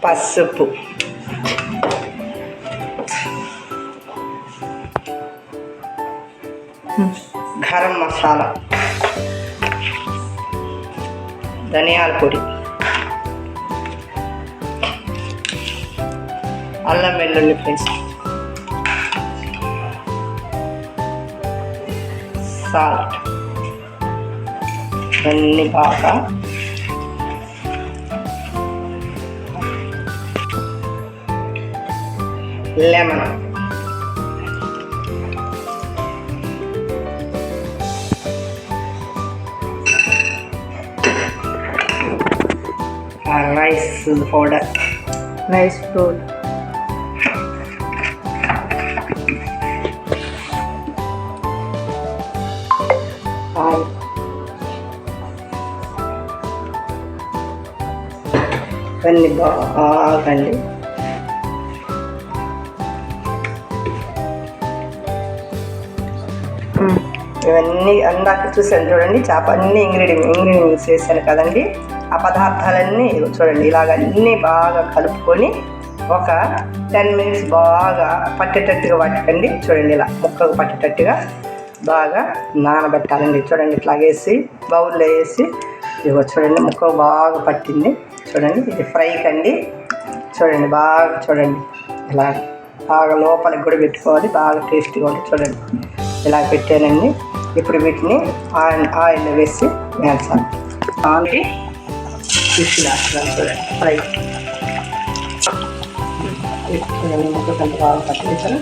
పసుపు, గరం మసాలా, ధనియాల పొడి, అల్లం వెల్లుల్లి పేస్ట్, సాల్ట్, ఇవన్నీ బాగా lemon, rice powder, rice flour, oil, ఇవన్నీ బాగండి ఇవన్నీ అందాక చూసాను చూడండి. చేప అన్ని ఇంగ్రీడియంట్స్ వేసాను కదండి. ఆ పదార్థాలన్నీ చూడండి ఇలాగ అన్నీ బాగా కలుపుకొని ఒక 10 minutes బాగా పట్టేటట్టుగా పట్టకండి. చూడండి ఇలా ముక్కకు పట్టేటట్టుగా బాగా నానబెట్టాలండి. చూడండి ఇట్లా వేసి బౌల్లో వేసి ఇదిగో చూడండి ముక్కకు బాగా పట్టింది. చూడండి ఇది ఫ్రై కండి. చూడండి బాగా చూడండి ఇలా బాగా లోపలికి కూడా పెట్టుకోవాలి. బాగా టేస్టీగా ఉంటుంది. చూడండి ఇలా పెట్టానండి. ఇప్పుడు వీటిని ఆయిల్ వేసి వేస్తాను. ఆల్రెడీ ఫిష్ వేస్తాను. చూడండి ఫ్రై చూడండి ముక్క కొంత బాగా పట్టేసాను.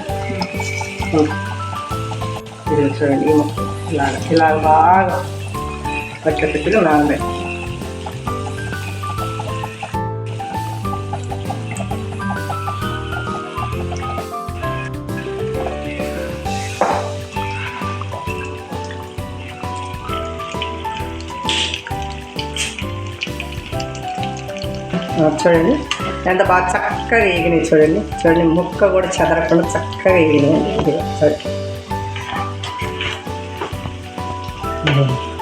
ఇది చూడండి ఈ ముక్క ఇలాగ బాగా పట్టేటట్టుగా నానబెట్టాలి. చూడండి ఎంత బాగా చక్కగా వేగినాయి. చూడండి ముక్క కూడా చెదరకుండా చక్కగా వేగినాయండి. ఇది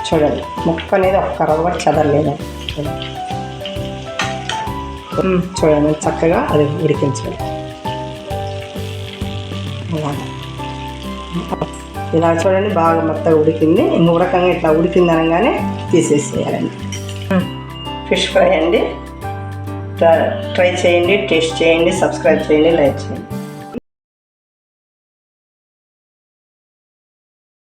చూడండి ముక్క అనేది ఒక్క రవ్వ కూడా చెదరలేదు. చూడండి చక్కగా అది ఉడికించాలి. ఇలా చూడండి బాగా మొత్తం ఉడికింది. ఉడకంగా ఇట్లా ఉడికింది అనగానే తీసేసేయాలండి. ఫిష్ ఫ్రై అండి. ట్రై చేయండి, టేస్ట్ చేయండి, సబ్స్క్రైబ్ చేయండి, లైక్ చేయండి.